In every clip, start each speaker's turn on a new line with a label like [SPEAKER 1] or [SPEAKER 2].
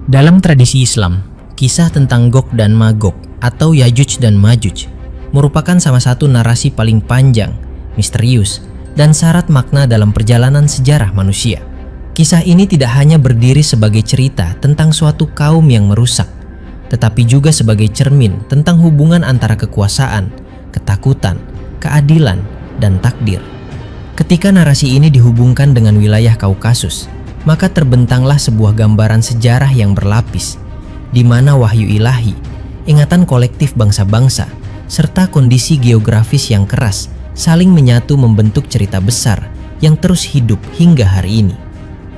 [SPEAKER 1] Dalam tradisi Islam, kisah tentang Gog dan Magog atau Yajuj dan Majuj merupakan salah satu narasi paling panjang, misterius, dan syarat makna dalam perjalanan sejarah manusia. Kisah ini tidak hanya berdiri sebagai cerita tentang suatu kaum yang merusak, tetapi juga sebagai cermin tentang hubungan antara kekuasaan, ketakutan, keadilan, dan takdir. Ketika narasi ini dihubungkan dengan wilayah Kaukasus, maka terbentanglah sebuah gambaran sejarah yang berlapis, di mana wahyu ilahi, ingatan kolektif bangsa-bangsa, serta kondisi geografis yang keras saling menyatu membentuk cerita besar yang terus hidup hingga hari ini.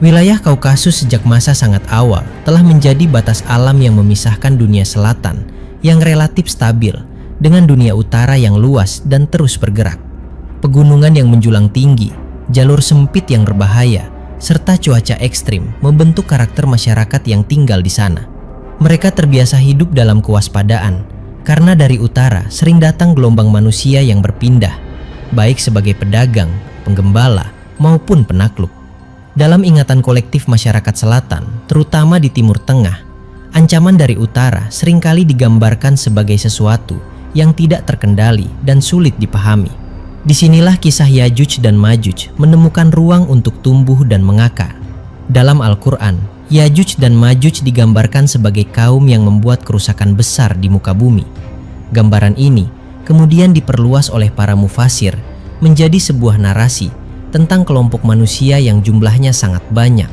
[SPEAKER 1] Wilayah Kaukasus sejak masa sangat awal telah menjadi batas alam yang memisahkan dunia selatan yang relatif stabil dengan dunia utara yang luas dan terus bergerak. Pegunungan yang menjulang tinggi, jalur sempit yang berbahaya, serta cuaca ekstrim membentuk karakter masyarakat yang tinggal di sana. Mereka terbiasa hidup dalam kewaspadaan, karena dari utara sering datang gelombang manusia yang berpindah, baik sebagai pedagang, penggembala, maupun penakluk. Dalam ingatan kolektif masyarakat selatan, terutama di Timur Tengah, ancaman dari utara seringkali digambarkan sebagai sesuatu yang tidak terkendali dan sulit dipahami. Disinilah kisah Yajuj dan Majuj menemukan ruang untuk tumbuh dan mengakar. Dalam Al-Quran, Yajuj dan Majuj digambarkan sebagai kaum yang membuat kerusakan besar di muka bumi. Gambaran ini kemudian diperluas oleh para mufasir menjadi sebuah narasi tentang kelompok manusia yang jumlahnya sangat banyak,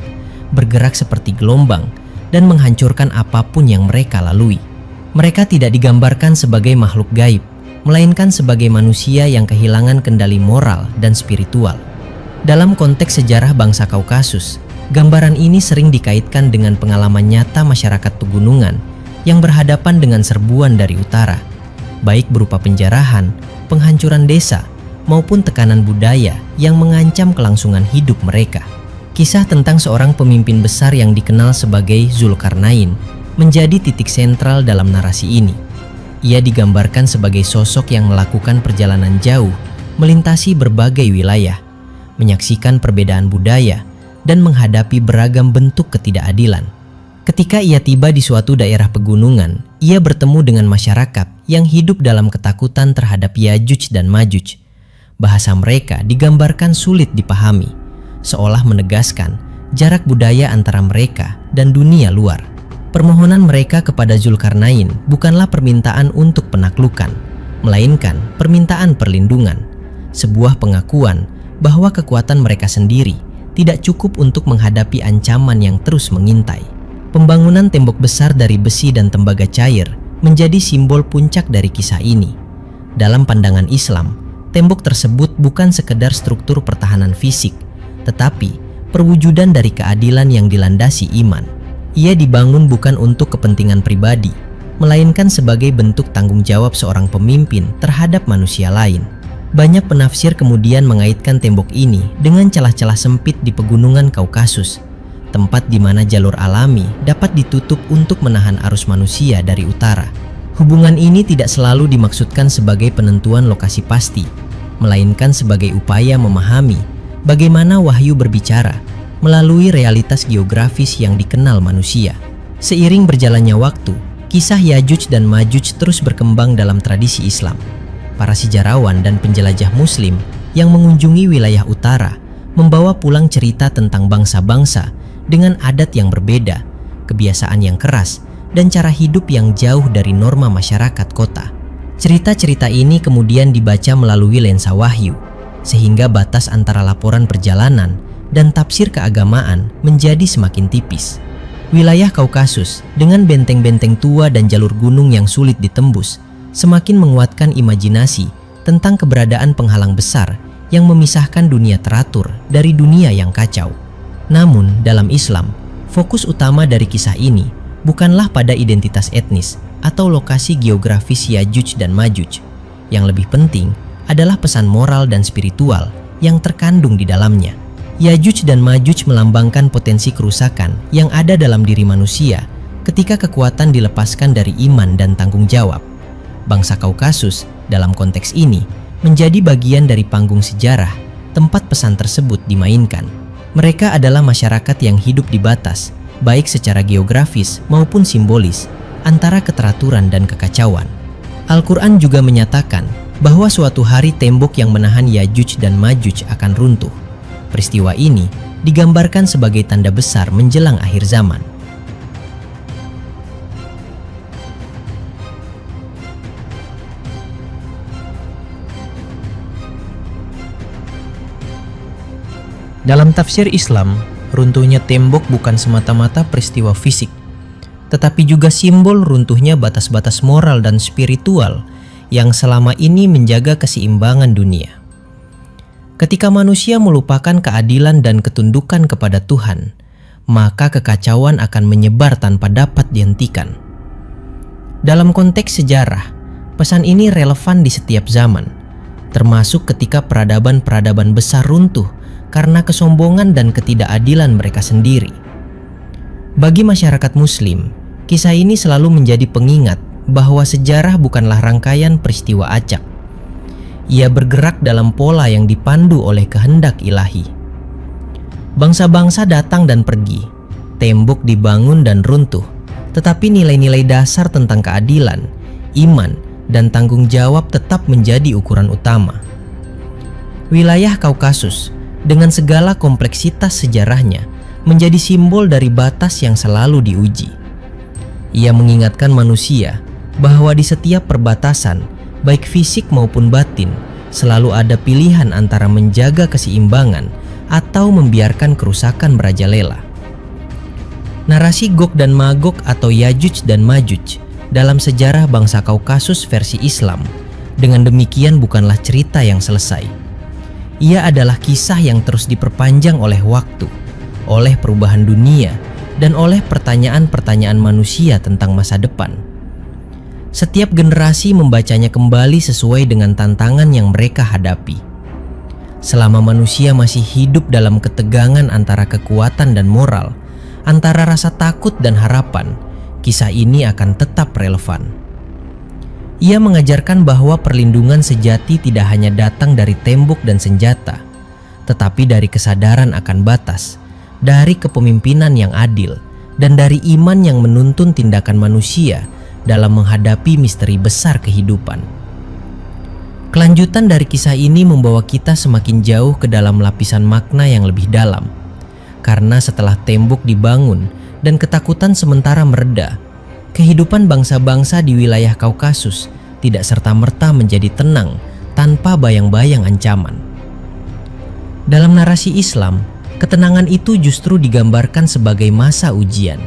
[SPEAKER 1] bergerak seperti gelombang, dan menghancurkan apapun yang mereka lalui. Mereka tidak digambarkan sebagai makhluk gaib, melainkan sebagai manusia yang kehilangan kendali moral dan spiritual. Dalam konteks sejarah bangsa Kaukasus, gambaran ini sering dikaitkan dengan pengalaman nyata masyarakat pegunungan yang berhadapan dengan serbuan dari utara, baik berupa penjarahan, penghancuran desa, maupun tekanan budaya yang mengancam kelangsungan hidup mereka. Kisah tentang seorang pemimpin besar yang dikenal sebagai Zulkarnain menjadi titik sentral dalam narasi ini. Ia digambarkan sebagai sosok yang melakukan perjalanan jauh, melintasi berbagai wilayah, menyaksikan perbedaan budaya, dan menghadapi beragam bentuk ketidakadilan. Ketika ia tiba di suatu daerah pegunungan, ia bertemu dengan masyarakat yang hidup dalam ketakutan terhadap Yajuj dan Majuj. Bahasa mereka digambarkan sulit dipahami, seolah menegaskan jarak budaya antara mereka dan dunia luar. Permohonan mereka kepada Zulkarnain bukanlah permintaan untuk penaklukan, melainkan permintaan perlindungan, sebuah pengakuan bahwa kekuatan mereka sendiri tidak cukup untuk menghadapi ancaman yang terus mengintai. Pembangunan tembok besar dari besi dan tembaga cair menjadi simbol puncak dari kisah ini. Dalam pandangan Islam, tembok tersebut bukan sekedar struktur pertahanan fisik, tetapi perwujudan dari keadilan yang dilandasi iman. Ia dibangun bukan untuk kepentingan pribadi, melainkan sebagai bentuk tanggung jawab seorang pemimpin terhadap manusia lain. Banyak penafsir kemudian mengaitkan tembok ini dengan celah-celah sempit di pegunungan Kaukasus, tempat di mana jalur alami dapat ditutup untuk menahan arus manusia dari utara. Hubungan ini tidak selalu dimaksudkan sebagai penentuan lokasi pasti, melainkan sebagai upaya memahami bagaimana wahyu berbicara melalui realitas geografis yang dikenal manusia. Seiring berjalannya waktu, kisah Yajuj dan Majuj terus berkembang dalam tradisi Islam. Para sejarawan dan penjelajah Muslim yang mengunjungi wilayah utara membawa pulang cerita tentang bangsa-bangsa dengan adat yang berbeda, kebiasaan yang keras, dan cara hidup yang jauh dari norma masyarakat kota. Cerita-cerita ini kemudian dibaca melalui lensa wahyu, sehingga batas antara laporan perjalanan dan tafsir keagamaan menjadi semakin tipis. Wilayah Kaukasus dengan benteng-benteng tua dan jalur gunung yang sulit ditembus semakin menguatkan imajinasi tentang keberadaan penghalang besar yang memisahkan dunia teratur dari dunia yang kacau. Namun, dalam Islam, fokus utama dari kisah ini bukanlah pada identitas etnis atau lokasi geografis Yajuj dan Majuj. Yang lebih penting adalah pesan moral dan spiritual yang terkandung di dalamnya. Yajuj dan Majuj melambangkan potensi kerusakan yang ada dalam diri manusia ketika kekuatan dilepaskan dari iman dan tanggung jawab. Bangsa Kaukasus dalam konteks ini menjadi bagian dari panggung sejarah tempat pesan tersebut dimainkan. Mereka adalah masyarakat yang hidup di batas, baik secara geografis maupun simbolis, antara keteraturan dan kekacauan. Al-Quran juga menyatakan bahwa suatu hari tembok yang menahan Yajuj dan Majuj akan runtuh. Peristiwa ini digambarkan sebagai tanda besar menjelang akhir zaman. Dalam tafsir Islam, runtuhnya tembok bukan semata-mata peristiwa fisik, tetapi juga simbol runtuhnya batas-batas moral dan spiritual yang selama ini menjaga keseimbangan dunia. Ketika manusia melupakan keadilan dan ketundukan kepada Tuhan, maka kekacauan akan menyebar tanpa dapat dihentikan. Dalam konteks sejarah, pesan ini relevan di setiap zaman, termasuk ketika peradaban-peradaban besar runtuh karena kesombongan dan ketidakadilan mereka sendiri. Bagi masyarakat Muslim, kisah ini selalu menjadi pengingat bahwa sejarah bukanlah rangkaian peristiwa acak. Ia bergerak dalam pola yang dipandu oleh kehendak ilahi. Bangsa-bangsa datang dan pergi, tembok dibangun dan runtuh, tetapi nilai-nilai dasar tentang keadilan, iman, dan tanggung jawab tetap menjadi ukuran utama. Wilayah Kaukasus dengan segala kompleksitas sejarahnya menjadi simbol dari batas yang selalu diuji. Ia mengingatkan manusia bahwa di setiap perbatasan, baik fisik maupun batin, selalu ada pilihan antara menjaga keseimbangan atau membiarkan kerusakan merajalela. Narasi Gog dan Magog atau Yajuj dan Majuj dalam sejarah bangsa Kaukasus versi Islam dengan demikian bukanlah cerita yang selesai. Ia adalah kisah yang terus diperpanjang oleh waktu, oleh perubahan dunia, dan oleh pertanyaan-pertanyaan manusia tentang masa depan. Setiap generasi membacanya kembali sesuai dengan tantangan yang mereka hadapi. Selama manusia masih hidup dalam ketegangan antara kekuatan dan moral, antara rasa takut dan harapan, kisah ini akan tetap relevan. Ia mengajarkan bahwa perlindungan sejati tidak hanya datang dari tembok dan senjata, tetapi dari kesadaran akan batas, dari kepemimpinan yang adil, dan dari iman yang menuntun tindakan manusia dalam menghadapi misteri besar kehidupan. Kelanjutan dari kisah ini membawa kita semakin jauh ke dalam lapisan makna yang lebih dalam, karena setelah tembok dibangun dan ketakutan sementara mereda, kehidupan bangsa-bangsa di wilayah Kaukasus tidak serta-merta menjadi tenang tanpa bayang-bayang ancaman. Dalam narasi Islam, ketenangan itu justru digambarkan sebagai masa ujian,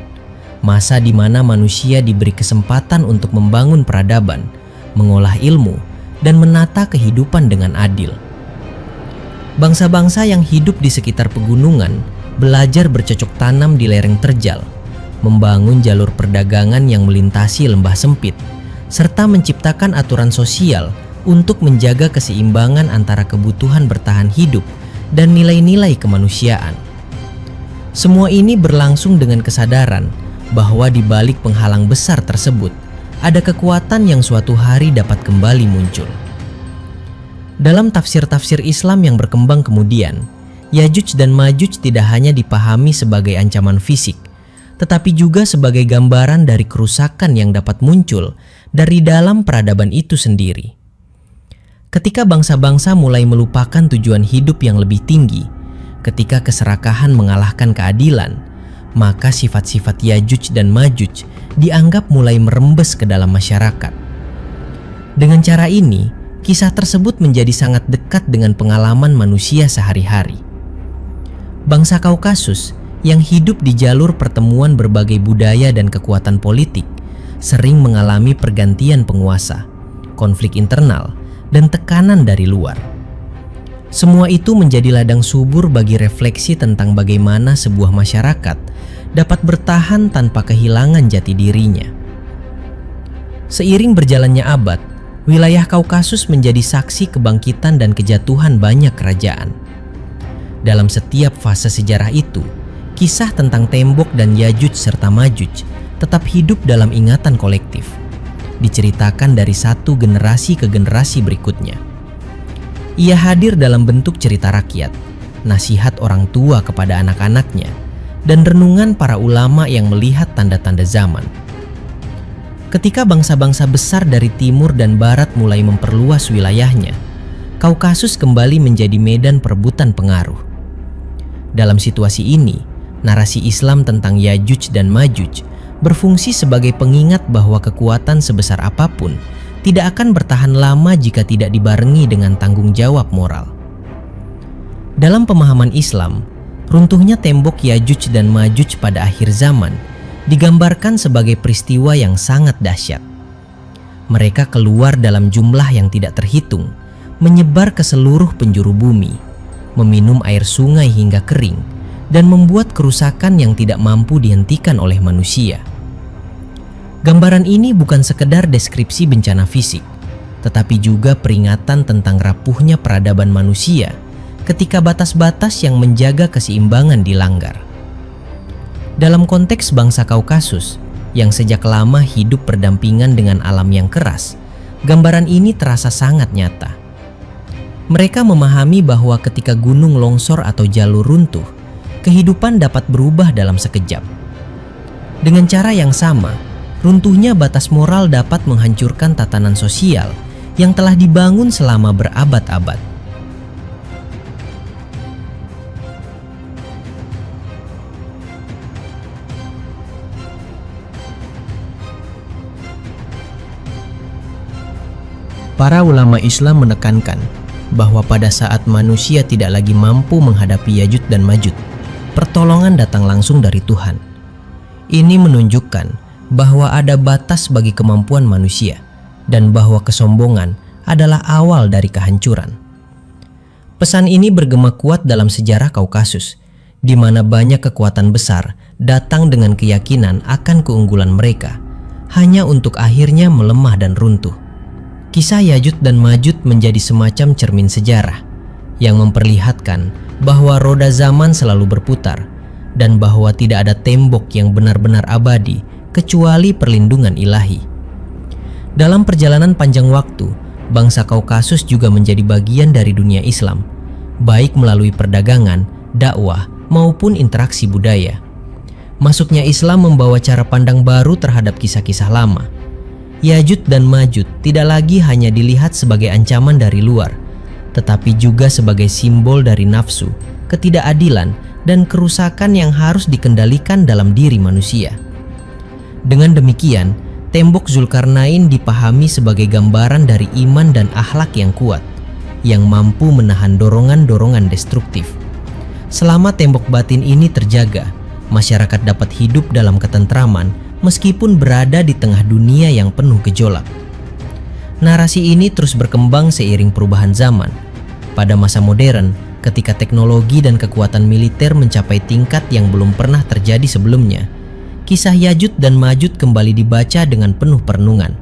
[SPEAKER 1] masa di mana manusia diberi kesempatan untuk membangun peradaban, mengolah ilmu, dan menata kehidupan dengan adil. Bangsa-bangsa yang hidup di sekitar pegunungan belajar bercocok tanam di lereng terjal, membangun jalur perdagangan yang melintasi lembah sempit, serta menciptakan aturan sosial untuk menjaga keseimbangan antara kebutuhan bertahan hidup dan nilai-nilai kemanusiaan. Semua ini berlangsung dengan kesadaran bahwa di balik penghalang besar tersebut ada kekuatan yang suatu hari dapat kembali muncul. Dalam tafsir-tafsir Islam yang berkembang kemudian, Yajuj dan Majuj tidak hanya dipahami sebagai ancaman fisik, tetapi juga sebagai gambaran dari kerusakan yang dapat muncul dari dalam peradaban itu sendiri. Ketika bangsa-bangsa mulai melupakan tujuan hidup yang lebih tinggi, ketika keserakahan mengalahkan keadilan, maka sifat-sifat Yajuj dan Majuj dianggap mulai merembes ke dalam masyarakat. Dengan cara ini, kisah tersebut menjadi sangat dekat dengan pengalaman manusia sehari-hari. Bangsa Kaukasus yang hidup di jalur pertemuan berbagai budaya dan kekuatan politik sering mengalami pergantian penguasa, konflik internal, dan tekanan dari luar. Semua itu menjadi ladang subur bagi refleksi tentang bagaimana sebuah masyarakat dapat bertahan tanpa kehilangan jati dirinya. Seiring berjalannya abad, wilayah Kaukasus menjadi saksi kebangkitan dan kejatuhan banyak kerajaan. Dalam setiap fase sejarah itu, kisah tentang tembok dan Yajuj serta Majuj tetap hidup dalam ingatan kolektif, diceritakan dari satu generasi ke generasi berikutnya. Ia hadir dalam bentuk cerita rakyat, nasihat orang tua kepada anak-anaknya, dan renungan para ulama yang melihat tanda-tanda zaman. Ketika bangsa-bangsa besar dari timur dan barat mulai memperluas wilayahnya, Kaukasus kembali menjadi medan perebutan pengaruh. Dalam situasi ini, narasi Islam tentang Yajuj dan Majuj berfungsi sebagai pengingat bahwa kekuatan sebesar apapun tidak akan bertahan lama jika tidak dibarengi dengan tanggung jawab moral. Dalam pemahaman Islam, runtuhnya tembok Yajuj dan Majuj pada akhir zaman digambarkan sebagai peristiwa yang sangat dahsyat. Mereka keluar dalam jumlah yang tidak terhitung, menyebar ke seluruh penjuru bumi, meminum air sungai hingga kering, dan membuat kerusakan yang tidak mampu dihentikan oleh manusia. Gambaran ini bukan sekedar deskripsi bencana fisik, tetapi juga peringatan tentang rapuhnya peradaban manusia ketika batas-batas yang menjaga keseimbangan dilanggar. Dalam konteks bangsa Kaukasus yang sejak lama hidup berdampingan dengan alam yang keras, gambaran ini terasa sangat nyata. Mereka memahami bahwa ketika gunung longsor atau jalur runtuh, kehidupan dapat berubah dalam sekejap. Dengan cara yang sama, runtuhnya batas moral dapat menghancurkan tatanan sosial yang telah dibangun selama berabad-abad. Para ulama Islam menekankan bahwa pada saat manusia tidak lagi mampu menghadapi Yajuj dan Majuj, pertolongan datang langsung dari Tuhan. Ini menunjukkan bahwa ada batas bagi kemampuan manusia dan bahwa kesombongan adalah awal dari kehancuran. Pesan ini bergema kuat dalam sejarah Kaukasus, di mana banyak kekuatan besar datang dengan keyakinan akan keunggulan mereka, hanya untuk akhirnya melemah dan runtuh. Kisah Yajuj dan Majuj menjadi semacam cermin sejarah yang memperlihatkan bahwa roda zaman selalu berputar dan bahwa tidak ada tembok yang benar-benar abadi kecuali perlindungan ilahi. Dalam perjalanan panjang waktu, bangsa Kaukasus juga menjadi bagian dari dunia Islam, baik melalui perdagangan, dakwah, maupun interaksi budaya. Masuknya Islam membawa cara pandang baru terhadap kisah-kisah lama. Yajuj dan Majuj tidak lagi hanya dilihat sebagai ancaman dari luar, tetapi juga sebagai simbol dari nafsu, ketidakadilan, dan kerusakan yang harus dikendalikan dalam diri manusia. Dengan demikian, tembok Zulkarnain dipahami sebagai gambaran dari iman dan akhlak yang kuat, yang mampu menahan dorongan-dorongan destruktif. Selama tembok batin ini terjaga, masyarakat dapat hidup dalam ketentraman meskipun berada di tengah dunia yang penuh gejolak. Narasi ini terus berkembang seiring perubahan zaman. Pada masa modern, ketika teknologi dan kekuatan militer mencapai tingkat yang belum pernah terjadi sebelumnya, kisah Yajuj dan Majuj kembali dibaca dengan penuh perenungan.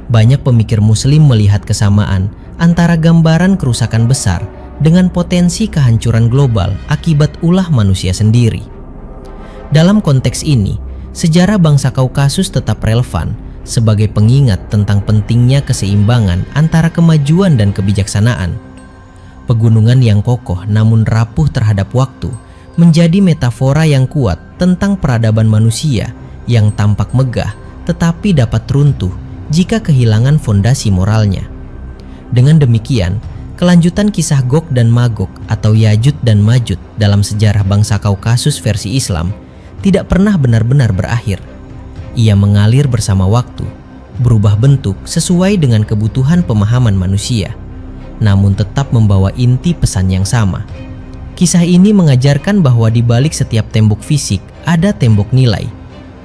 [SPEAKER 1] Banyak pemikir Muslim melihat kesamaan antara gambaran kerusakan besar dengan potensi kehancuran global akibat ulah manusia sendiri. Dalam konteks ini, sejarah bangsa Kaukasus tetap relevan sebagai pengingat tentang pentingnya keseimbangan antara kemajuan dan kebijaksanaan. Pegunungan yang kokoh namun rapuh terhadap waktu menjadi metafora yang kuat tentang peradaban manusia yang tampak megah tetapi dapat runtuh jika kehilangan fondasi moralnya. Dengan demikian, kelanjutan kisah Gog dan Magog atau Yajuj dan Majuj dalam sejarah bangsa Kaukasus versi Islam tidak pernah benar-benar berakhir. Ia mengalir bersama waktu, berubah bentuk sesuai dengan kebutuhan pemahaman manusia, namun tetap membawa inti pesan yang sama. Kisah ini mengajarkan bahwa di balik setiap tembok fisik ada tembok nilai,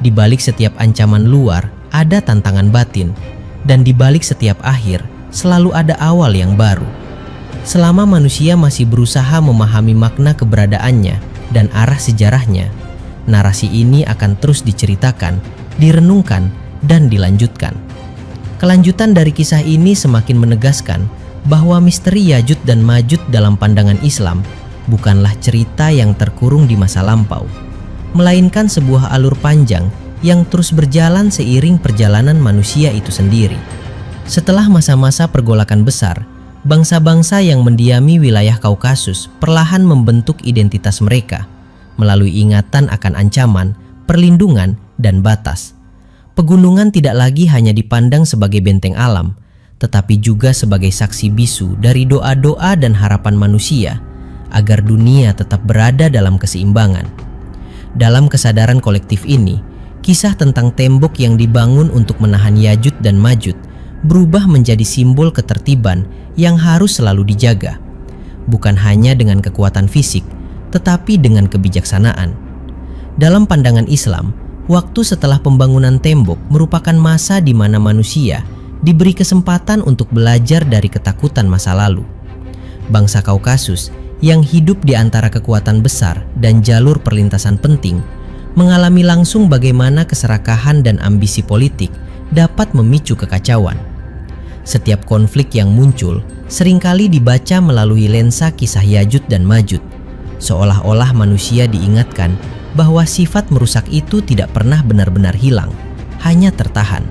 [SPEAKER 1] di balik setiap ancaman luar ada tantangan batin, dan di balik setiap akhir selalu ada awal yang baru. Selama manusia masih berusaha memahami makna keberadaannya dan arah sejarahnya, narasi ini akan terus diceritakan, direnungkan, dan dilanjutkan. Kelanjutan dari kisah ini semakin menegaskan bahwa misteri Yajuj dan Majuj dalam pandangan Islam bukanlah cerita yang terkurung di masa lampau, melainkan sebuah alur panjang yang terus berjalan seiring perjalanan manusia itu sendiri. Setelah masa-masa pergolakan besar, bangsa-bangsa yang mendiami wilayah Kaukasus perlahan membentuk identitas mereka, melalui ingatan akan ancaman, perlindungan, dan batas. Pegunungan tidak lagi hanya dipandang sebagai benteng alam, tetapi juga sebagai saksi bisu dari doa-doa dan harapan manusia agar dunia tetap berada dalam keseimbangan. Dalam kesadaran kolektif ini, kisah tentang tembok yang dibangun untuk menahan Yajud dan Majud berubah menjadi simbol ketertiban yang harus selalu dijaga, bukan hanya dengan kekuatan fisik, tetapi dengan kebijaksanaan. Dalam pandangan Islam, waktu setelah pembangunan tembok merupakan masa di mana manusia diberi kesempatan untuk belajar dari ketakutan masa lalu. Bangsa Kaukasus yang hidup di antara kekuatan besar dan jalur perlintasan penting mengalami langsung bagaimana keserakahan dan ambisi politik dapat memicu kekacauan. Setiap konflik yang muncul seringkali dibaca melalui lensa kisah Yajud dan Majud, seolah-olah manusia diingatkan bahwa sifat merusak itu tidak pernah benar-benar hilang, hanya tertahan.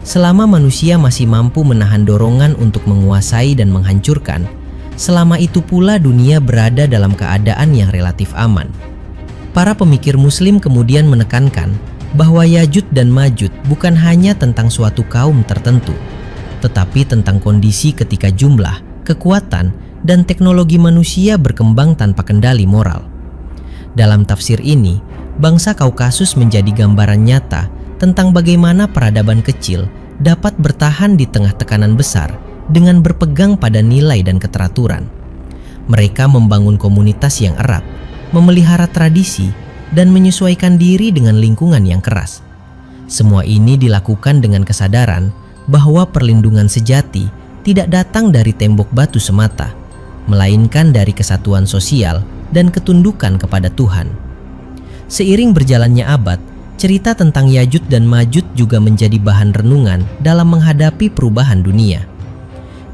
[SPEAKER 1] Selama manusia masih mampu menahan dorongan untuk menguasai dan menghancurkan, selama itu pula dunia berada dalam keadaan yang relatif aman. Para pemikir Muslim kemudian menekankan bahwa Yajud dan Majud bukan hanya tentang suatu kaum tertentu, tetapi tentang kondisi ketika jumlah, kekuatan, dan teknologi manusia berkembang tanpa kendali moral. Dalam tafsir ini, bangsa Kaukasus menjadi gambaran nyata tentang bagaimana peradaban kecil dapat bertahan di tengah tekanan besar dengan berpegang pada nilai dan keteraturan. Mereka membangun komunitas yang erat, memelihara tradisi, dan menyesuaikan diri dengan lingkungan yang keras. Semua ini dilakukan dengan kesadaran bahwa perlindungan sejati tidak datang dari tembok batu semata, melainkan dari kesatuan sosial dan ketundukan kepada Tuhan. Seiring berjalannya abad, cerita tentang Yajud dan Majud juga menjadi bahan renungan dalam menghadapi perubahan dunia.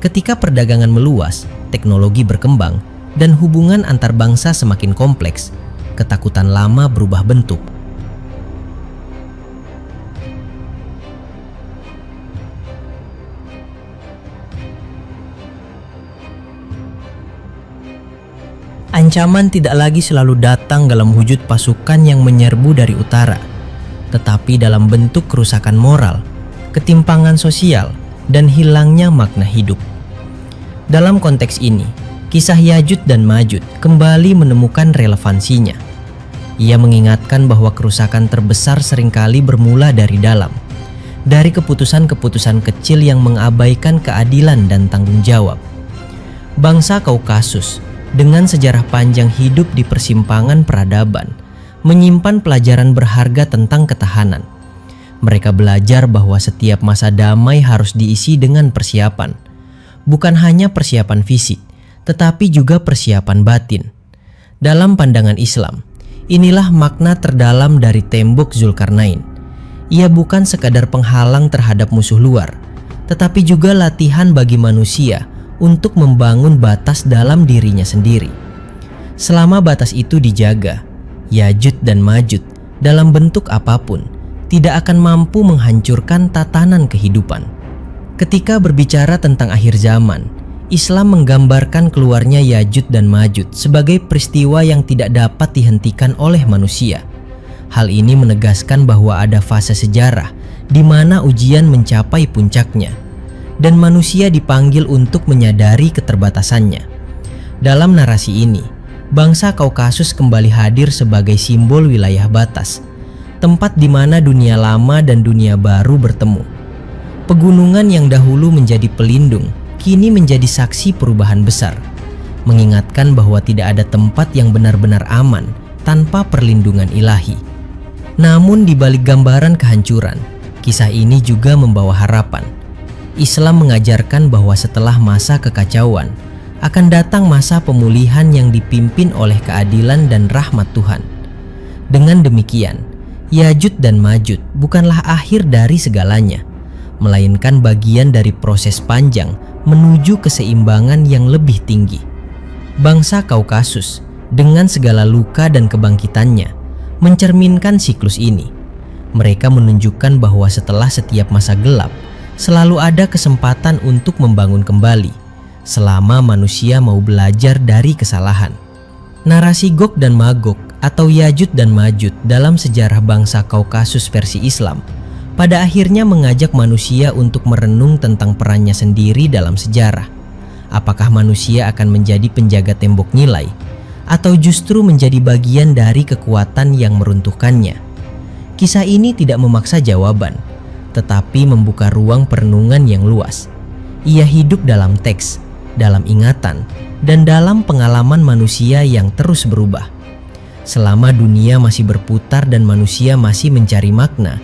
[SPEAKER 1] Ketika perdagangan meluas, teknologi berkembang, dan hubungan antar bangsa semakin kompleks, ketakutan lama berubah bentuk. Ancaman tidak lagi selalu datang dalam wujud pasukan yang menyerbu dari utara, tetapi dalam bentuk kerusakan moral, ketimpangan sosial, dan hilangnya makna hidup. Dalam konteks ini, kisah Yajud dan Majud kembali menemukan relevansinya. Ia mengingatkan bahwa kerusakan terbesar seringkali bermula dari dalam, dari keputusan-keputusan kecil yang mengabaikan keadilan dan tanggung jawab. Bangsa Kaukasus dengan sejarah panjang hidup di persimpangan peradaban menyimpan pelajaran berharga tentang ketahanan. Mereka belajar bahwa setiap masa damai harus diisi dengan persiapan, bukan hanya persiapan fisik, tetapi juga persiapan batin. Dalam pandangan Islam, inilah makna terdalam dari tembok Zulkarnain. Ia bukan sekadar penghalang terhadap musuh luar, tetapi juga latihan bagi manusia untuk membangun batas dalam dirinya sendiri. Selama batas itu dijaga, Yajud dan Majud dalam bentuk apapun tidak akan mampu menghancurkan tatanan kehidupan. Ketika berbicara tentang akhir zaman, Islam menggambarkan keluarnya Yajud dan Majud sebagai peristiwa yang tidak dapat dihentikan oleh manusia. Hal ini menegaskan bahwa ada fase sejarah di mana ujian mencapai puncaknya, dan manusia dipanggil untuk menyadari keterbatasannya. Dalam narasi ini, bangsa Kaukasus kembali hadir sebagai simbol wilayah batas, tempat di mana dunia lama dan dunia baru bertemu. Pegunungan yang dahulu menjadi pelindung, kini menjadi saksi perubahan besar, mengingatkan bahwa tidak ada tempat yang benar-benar aman tanpa perlindungan ilahi. Namun di balik gambaran kehancuran, kisah ini juga membawa harapan. Islam mengajarkan bahwa setelah masa kekacauan, akan datang masa pemulihan yang dipimpin oleh keadilan dan rahmat Tuhan. Dengan demikian, Yajud dan Majud bukanlah akhir dari segalanya, melainkan bagian dari proses panjang menuju keseimbangan yang lebih tinggi. Bangsa Kaukasus dengan segala luka dan kebangkitannya mencerminkan siklus ini. Mereka menunjukkan bahwa setelah setiap masa gelap, selalu ada kesempatan untuk membangun kembali, selama manusia mau belajar dari kesalahan. Narasi Gog dan Magog atau Yajud dan Majud dalam sejarah bangsa Kaukasus versi Islam pada akhirnya mengajak manusia untuk merenung tentang perannya sendiri dalam sejarah. Apakah manusia akan menjadi penjaga tembok nilai atau justru menjadi bagian dari kekuatan yang meruntuhkannya? Kisah ini tidak memaksa jawaban, tetapi membuka ruang perenungan yang luas. Ia hidup dalam teks, dalam ingatan, dan dalam pengalaman manusia yang terus berubah. Selama dunia masih berputar dan manusia masih mencari makna,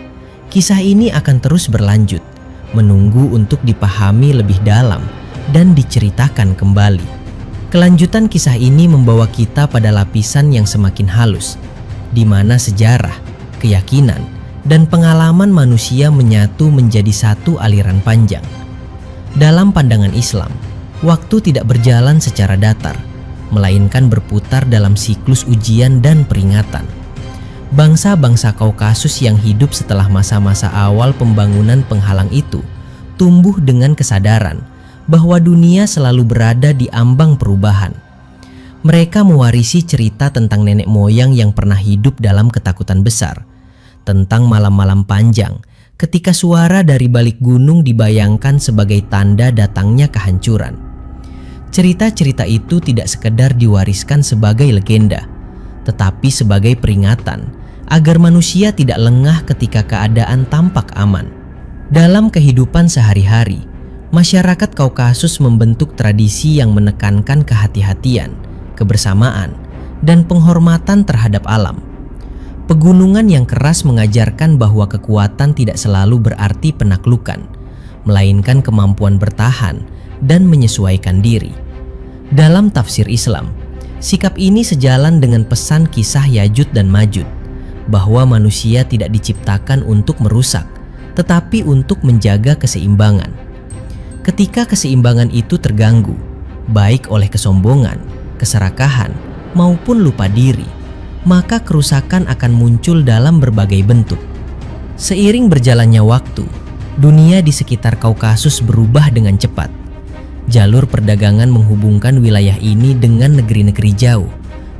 [SPEAKER 1] kisah ini akan terus berlanjut, menunggu untuk dipahami lebih dalam dan diceritakan kembali. Kelanjutan kisah ini membawa kita pada lapisan yang semakin halus, di mana sejarah, keyakinan, dan pengalaman manusia menyatu menjadi satu aliran panjang. Dalam pandangan Islam, waktu tidak berjalan secara datar, melainkan berputar dalam siklus ujian dan peringatan. Bangsa-bangsa Kaukasus yang hidup setelah masa-masa awal pembangunan penghalang itu tumbuh dengan kesadaran bahwa dunia selalu berada di ambang perubahan. Mereka mewarisi cerita tentang nenek moyang yang pernah hidup dalam ketakutan besar, tentang malam-malam panjang ketika suara dari balik gunung dibayangkan sebagai tanda datangnya kehancuran. Cerita-cerita itu tidak sekedar diwariskan sebagai legenda, tetapi sebagai peringatan agar manusia tidak lengah ketika keadaan tampak aman. Dalam kehidupan sehari-hari, masyarakat Kaukasus membentuk tradisi yang menekankan kehati-hatian, kebersamaan, dan penghormatan terhadap alam. Pegunungan yang keras mengajarkan bahwa kekuatan tidak selalu berarti penaklukan, melainkan kemampuan bertahan dan menyesuaikan diri. Dalam tafsir Islam, sikap ini sejalan dengan pesan kisah Yajud dan Majud, bahwa manusia tidak diciptakan untuk merusak, tetapi untuk menjaga keseimbangan. Ketika keseimbangan itu terganggu, baik oleh kesombongan, keserakahan, maupun lupa diri, maka kerusakan akan muncul dalam berbagai bentuk. Seiring berjalannya waktu, dunia di sekitar Kaukasus berubah dengan cepat. Jalur perdagangan menghubungkan wilayah ini dengan negeri-negeri jauh,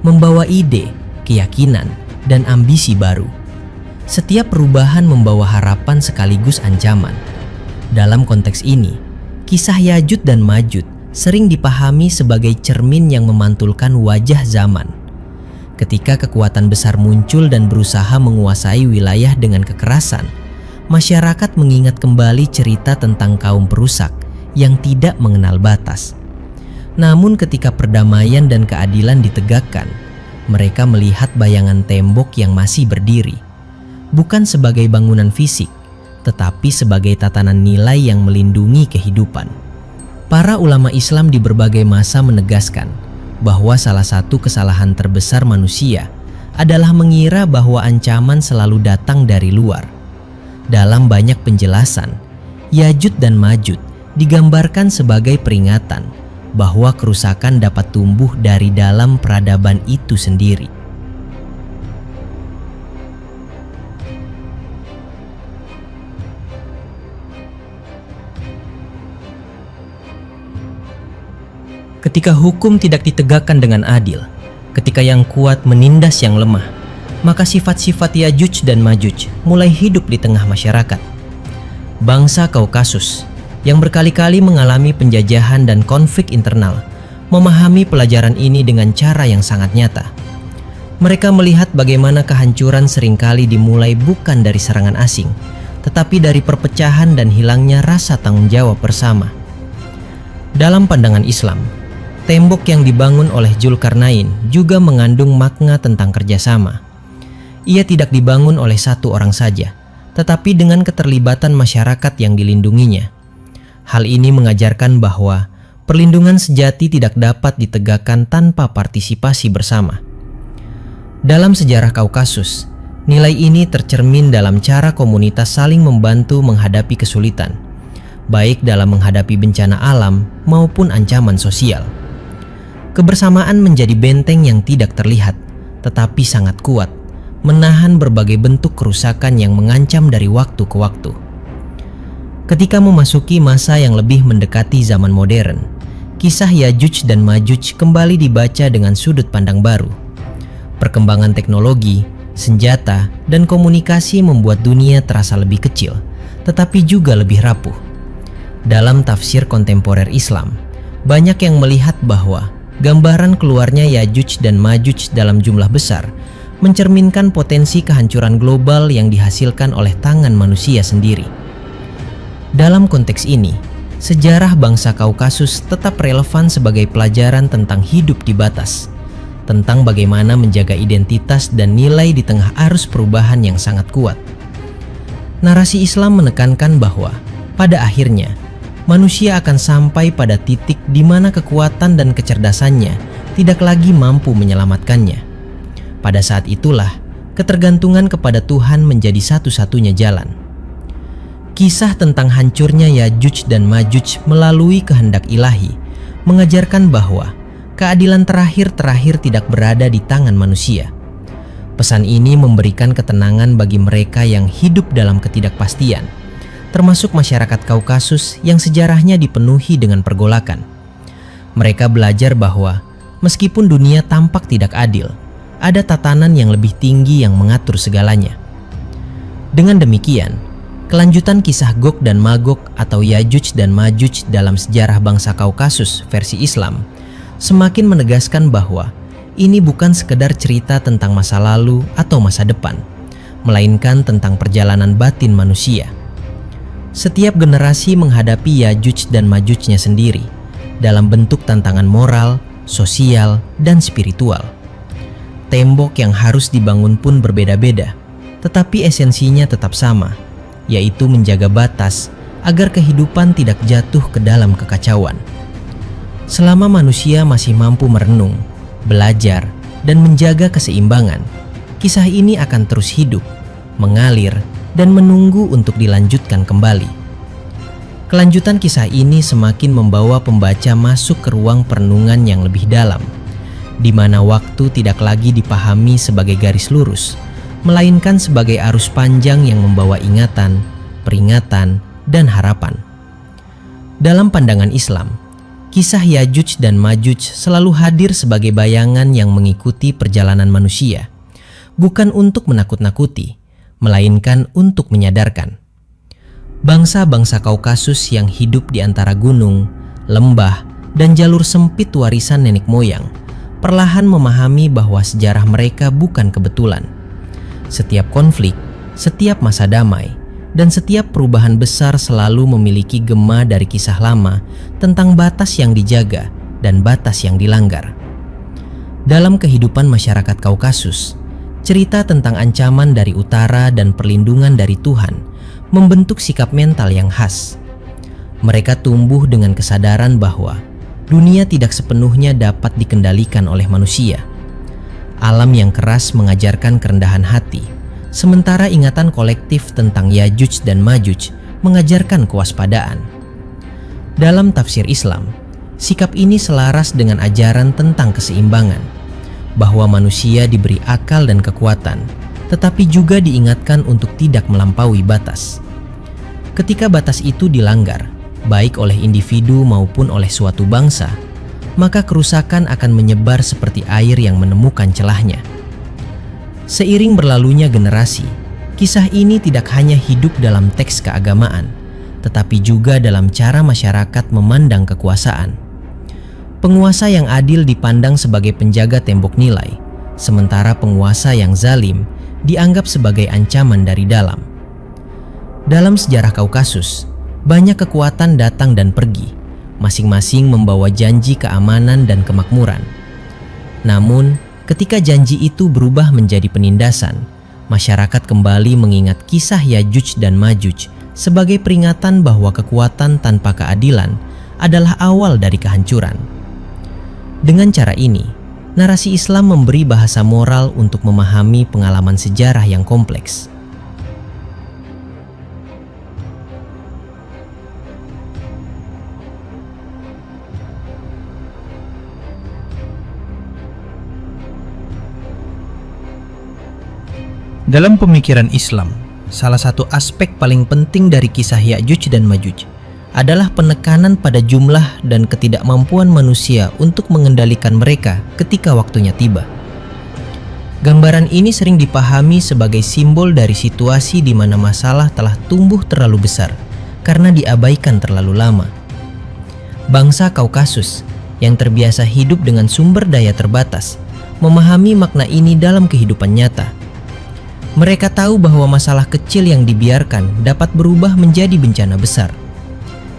[SPEAKER 1] membawa ide, keyakinan, dan ambisi baru. Setiap perubahan membawa harapan sekaligus ancaman. Dalam konteks ini, kisah Yajud dan Majud sering dipahami sebagai cermin yang memantulkan wajah zaman. Ketika kekuatan besar muncul dan berusaha menguasai wilayah dengan kekerasan, masyarakat mengingat kembali cerita tentang kaum perusak yang tidak mengenal batas. Namun ketika perdamaian dan keadilan ditegakkan, mereka melihat bayangan tembok yang masih berdiri, bukan sebagai bangunan fisik, tetapi sebagai tatanan nilai yang melindungi kehidupan. Para ulama Islam di berbagai masa menegaskan bahwa salah satu kesalahan terbesar manusia adalah mengira bahwa ancaman selalu datang dari luar. Dalam banyak penjelasan, Yajud dan Majud digambarkan sebagai peringatan bahwa kerusakan dapat tumbuh dari dalam peradaban itu sendiri. Ketika hukum tidak ditegakkan dengan adil, ketika yang kuat menindas yang lemah, maka sifat-sifat Yajuj dan Majuj mulai hidup di tengah masyarakat. Bangsa Kaukasus yang berkali-kali mengalami penjajahan dan konflik internal memahami pelajaran ini dengan cara yang sangat nyata. Mereka melihat bagaimana kehancuran seringkali dimulai bukan dari serangan asing, tetapi dari perpecahan dan hilangnya rasa tanggung jawab bersama. Dalam pandangan Islam, tembok yang dibangun oleh Zulkarnain juga mengandung makna tentang kerjasama. Ia tidak dibangun oleh satu orang saja, tetapi dengan keterlibatan masyarakat yang dilindunginya. Hal ini mengajarkan bahwa perlindungan sejati tidak dapat ditegakkan tanpa partisipasi bersama. Dalam sejarah Kaukasus, nilai ini tercermin dalam cara komunitas saling membantu menghadapi kesulitan, baik dalam menghadapi bencana alam maupun ancaman sosial. Kebersamaan menjadi benteng yang tidak terlihat, tetapi sangat kuat, menahan berbagai bentuk kerusakan yang mengancam dari waktu ke waktu. Ketika memasuki masa yang lebih mendekati zaman modern, kisah Yajuj dan Majuj kembali dibaca dengan sudut pandang baru. Perkembangan teknologi, senjata, dan komunikasi membuat dunia terasa lebih kecil, tetapi juga lebih rapuh. Dalam tafsir kontemporer Islam, banyak yang melihat bahwa gambaran keluarnya Yajuj dan Majuj dalam jumlah besar mencerminkan potensi kehancuran global yang dihasilkan oleh tangan manusia sendiri. Dalam konteks ini, sejarah bangsa Kaukasus tetap relevan sebagai pelajaran tentang hidup di batas, tentang bagaimana menjaga identitas dan nilai di tengah arus perubahan yang sangat kuat. Narasi Islam menekankan bahwa pada akhirnya manusia akan sampai pada titik di mana kekuatan dan kecerdasannya tidak lagi mampu menyelamatkannya. Pada saat itulah ketergantungan kepada Tuhan menjadi satu-satunya jalan. Kisah tentang hancurnya Yajuj dan Majuj melalui kehendak ilahi mengajarkan bahwa keadilan terakhir tidak berada di tangan manusia. Pesan ini memberikan ketenangan bagi mereka yang hidup dalam ketidakpastian, termasuk masyarakat Kaukasus yang sejarahnya dipenuhi dengan pergolakan. Mereka belajar bahwa meskipun dunia tampak tidak adil, ada tatanan yang lebih tinggi yang mengatur segalanya. Dengan demikian, kelanjutan kisah Gog dan Magog atau Yajuj dan Majuj dalam sejarah bangsa Kaukasus versi Islam semakin menegaskan bahwa ini bukan sekedar cerita tentang masa lalu atau masa depan, melainkan tentang perjalanan batin manusia. Setiap generasi menghadapi Yajuj dan Majujnya sendiri dalam bentuk tantangan moral, sosial, dan spiritual. Tembok yang harus dibangun pun berbeda-beda, tetapi esensinya tetap sama, yaitu menjaga batas agar kehidupan tidak jatuh ke dalam kekacauan. Selama manusia masih mampu merenung, belajar, dan menjaga keseimbangan, kisah ini akan terus hidup, mengalir, dan menunggu untuk dilanjutkan kembali. Kelanjutan kisah ini semakin membawa pembaca masuk ke ruang perenungan yang lebih dalam, di mana waktu tidak lagi dipahami sebagai garis lurus, melainkan sebagai arus panjang yang membawa ingatan, peringatan, dan harapan. Dalam pandangan Islam, kisah Yajuj dan Majuj selalu hadir sebagai bayangan yang mengikuti perjalanan manusia, bukan untuk menakut-nakuti, melainkan untuk menyadarkan. Bangsa-bangsa Kaukasus yang hidup di antara gunung, lembah, dan jalur sempit warisan nenek moyang perlahan memahami bahwa sejarah mereka bukan kebetulan. Setiap konflik, setiap masa damai, dan setiap perubahan besar selalu memiliki gema dari kisah lama tentang batas yang dijaga dan batas yang dilanggar. Dalam kehidupan masyarakat Kaukasus, cerita tentang ancaman dari utara dan perlindungan dari Tuhan membentuk sikap mental yang khas. Mereka tumbuh dengan kesadaran bahwa dunia tidak sepenuhnya dapat dikendalikan oleh manusia. Alam yang keras mengajarkan kerendahan hati, sementara ingatan kolektif tentang Yajuj dan Majuj mengajarkan kewaspadaan. Dalam tafsir Islam, sikap ini selaras dengan ajaran tentang keseimbangan, bahwa manusia diberi akal dan kekuatan, tetapi juga diingatkan untuk tidak melampaui batas. Ketika batas itu dilanggar, baik oleh individu maupun oleh suatu bangsa, maka kerusakan akan menyebar seperti air yang menemukan celahnya. Seiring berlalunya generasi, kisah ini tidak hanya hidup dalam teks keagamaan, tetapi juga dalam cara masyarakat memandang kekuasaan. Penguasa yang adil dipandang sebagai penjaga tembok nilai, sementara penguasa yang zalim dianggap sebagai ancaman dari dalam. Dalam sejarah Kaukasus, banyak kekuatan datang dan pergi, masing-masing membawa janji keamanan dan kemakmuran. Namun, ketika janji itu berubah menjadi penindasan, masyarakat kembali mengingat kisah Yajuj dan Majuj sebagai peringatan bahwa kekuatan tanpa keadilan adalah awal dari kehancuran. Dengan cara ini, narasi Islam memberi bahasa moral untuk memahami pengalaman sejarah yang kompleks.
[SPEAKER 2] Dalam pemikiran Islam, salah satu aspek paling penting dari kisah Yajuj dan Majuj adalah penekanan pada jumlah dan ketidakmampuan manusia untuk mengendalikan mereka ketika waktunya tiba. Gambaran ini sering dipahami sebagai simbol dari situasi di mana masalah telah tumbuh terlalu besar karena diabaikan terlalu lama. Bangsa Kaukasus yang terbiasa hidup dengan sumber daya terbatas memahami makna ini dalam kehidupan nyata. Mereka tahu bahwa masalah kecil yang dibiarkan dapat berubah menjadi bencana besar.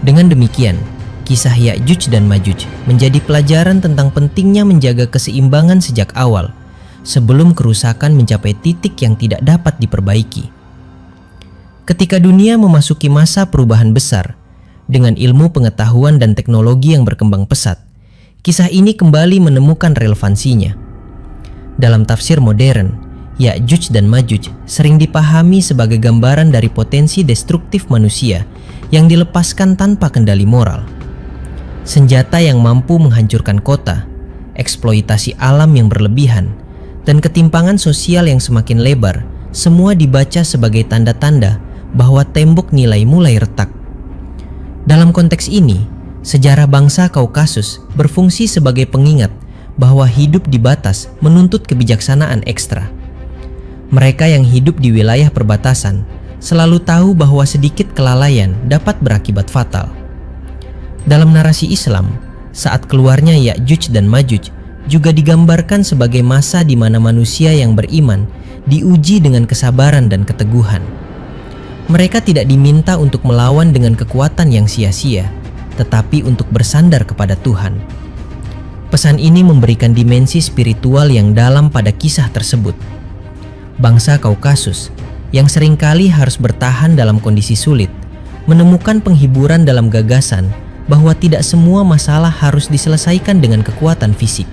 [SPEAKER 2] Dengan demikian, kisah Ya'juj dan Ma'juj menjadi pelajaran tentang pentingnya menjaga keseimbangan sejak awal, sebelum kerusakan mencapai titik yang tidak dapat diperbaiki. Ketika dunia memasuki masa perubahan besar, dengan ilmu pengetahuan dan teknologi yang berkembang pesat, kisah ini kembali menemukan relevansinya. Dalam tafsir modern, Ya'juj dan Ma'juj sering dipahami sebagai gambaran dari potensi destruktif manusia yang dilepaskan tanpa kendali moral. Senjata yang mampu menghancurkan kota, eksploitasi alam yang berlebihan, dan ketimpangan sosial yang semakin lebar, semua dibaca sebagai tanda-tanda bahwa tembok nilai mulai retak. Dalam konteks ini, sejarah bangsa Kaukasus berfungsi sebagai pengingat bahwa hidup di batas menuntut kebijaksanaan ekstra. Mereka yang hidup di wilayah perbatasan selalu tahu bahwa sedikit kelalaian dapat berakibat fatal. Dalam narasi Islam, saat keluarnya Ya'juj dan Ma'juj juga digambarkan sebagai masa di mana manusia yang beriman diuji dengan kesabaran dan keteguhan. Mereka tidak diminta untuk melawan dengan kekuatan yang sia-sia, tetapi untuk bersandar kepada Tuhan. Pesan ini memberikan dimensi spiritual yang dalam pada kisah tersebut. Bangsa Kaukasus yang seringkali harus bertahan dalam kondisi sulit, menemukan penghiburan dalam gagasan bahwa tidak semua masalah harus diselesaikan dengan kekuatan fisik.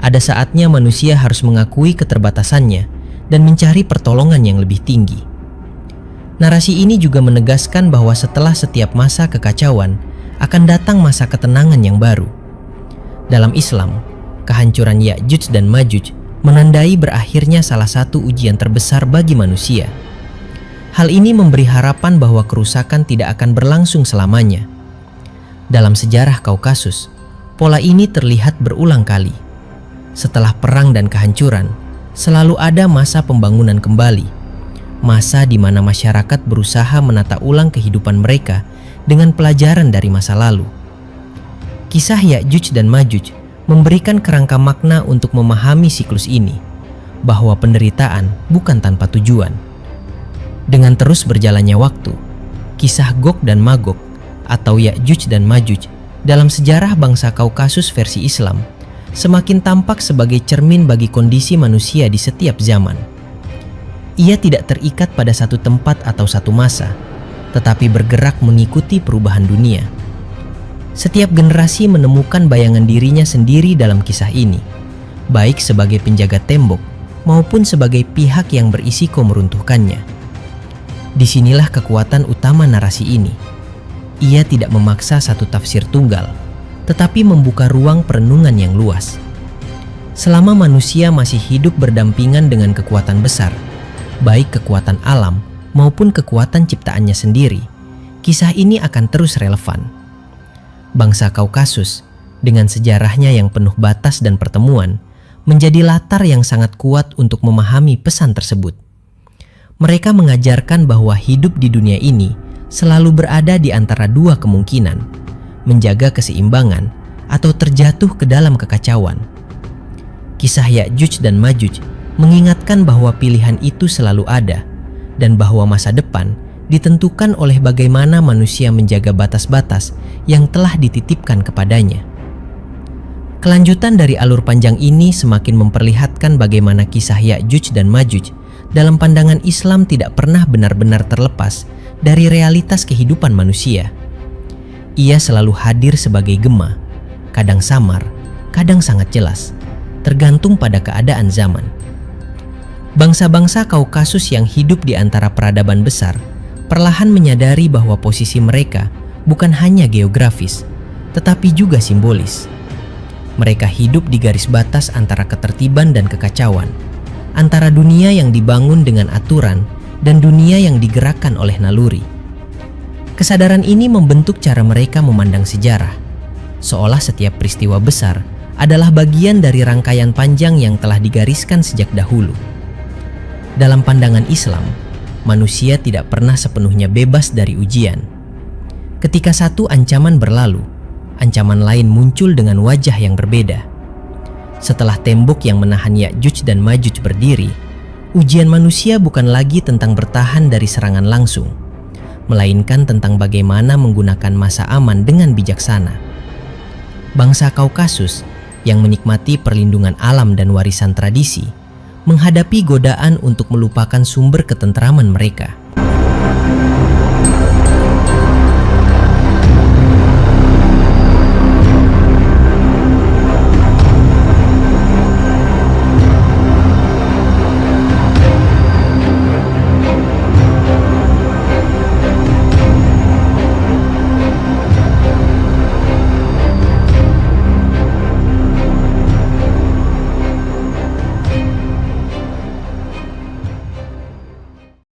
[SPEAKER 2] Ada saatnya manusia harus mengakui keterbatasannya dan mencari pertolongan yang lebih tinggi. Narasi ini juga menegaskan bahwa setelah setiap masa kekacauan akan datang masa ketenangan yang baru. Dalam Islam, kehancuran Ya'juj dan Ma'juj menandai berakhirnya salah satu ujian terbesar bagi manusia. Hal ini memberi harapan bahwa kerusakan tidak akan berlangsung selamanya. Dalam sejarah Kaukasus, pola ini terlihat berulang kali. Setelah perang dan kehancuran, selalu ada masa pembangunan kembali. Masa di mana masyarakat berusaha menata ulang kehidupan mereka dengan pelajaran dari masa lalu. Kisah Ya'juj dan Ma'juj memberikan kerangka makna untuk memahami siklus ini, bahwa penderitaan bukan tanpa tujuan. Dengan terus berjalannya waktu, kisah Gog dan Magog atau Ya'juj dan Ma'juj dalam sejarah bangsa Kaukasus versi Islam semakin tampak sebagai cermin bagi kondisi manusia di setiap zaman. Ia tidak terikat pada satu tempat atau satu masa, tetapi bergerak mengikuti perubahan dunia. Setiap generasi menemukan bayangan dirinya sendiri dalam kisah ini, baik sebagai penjaga tembok maupun sebagai pihak yang berisiko meruntuhkannya. Disinilah kekuatan utama narasi ini. Ia tidak memaksa satu tafsir tunggal, tetapi membuka ruang perenungan yang luas. Selama manusia masih hidup berdampingan dengan kekuatan besar, baik kekuatan alam maupun kekuatan ciptaannya sendiri, kisah ini akan terus relevan. Bangsa Kaukasus, dengan sejarahnya yang penuh batas dan pertemuan, menjadi latar yang sangat kuat untuk memahami pesan tersebut. Mereka mengajarkan bahwa hidup di dunia ini selalu berada di antara dua kemungkinan, menjaga keseimbangan atau terjatuh ke dalam kekacauan. Kisah Ya'juj dan Ma'juj mengingatkan bahwa pilihan itu selalu ada dan bahwa masa depan ditentukan oleh bagaimana manusia menjaga batas-batas yang telah dititipkan kepadanya. Kelanjutan dari alur panjang ini semakin memperlihatkan bagaimana kisah Ya'juj dan Ma'juj dalam pandangan Islam tidak pernah benar-benar terlepas dari realitas kehidupan manusia. Ia selalu hadir sebagai gema, kadang samar, kadang sangat jelas, tergantung pada keadaan zaman. Bangsa-bangsa Kaukasus yang hidup di antara peradaban besar perlahan menyadari bahwa posisi mereka bukan hanya geografis, tetapi juga simbolis. Mereka hidup di garis batas antara ketertiban dan kekacauan, antara dunia yang dibangun dengan aturan dan dunia yang digerakkan oleh naluri. Kesadaran ini membentuk cara mereka memandang sejarah, seolah setiap peristiwa besar adalah bagian dari rangkaian panjang yang telah digariskan sejak dahulu. Dalam pandangan Islam, manusia tidak pernah sepenuhnya bebas dari ujian. Ketika satu ancaman berlalu, ancaman lain muncul dengan wajah yang berbeda. Setelah tembok yang menahan Ya'juj dan Ma'juj berdiri, ujian manusia bukan lagi tentang bertahan dari serangan langsung, melainkan tentang bagaimana menggunakan masa aman dengan bijaksana. Bangsa Kaukasus yang menikmati perlindungan alam dan warisan tradisi menghadapi godaan untuk melupakan sumber ketentraman mereka.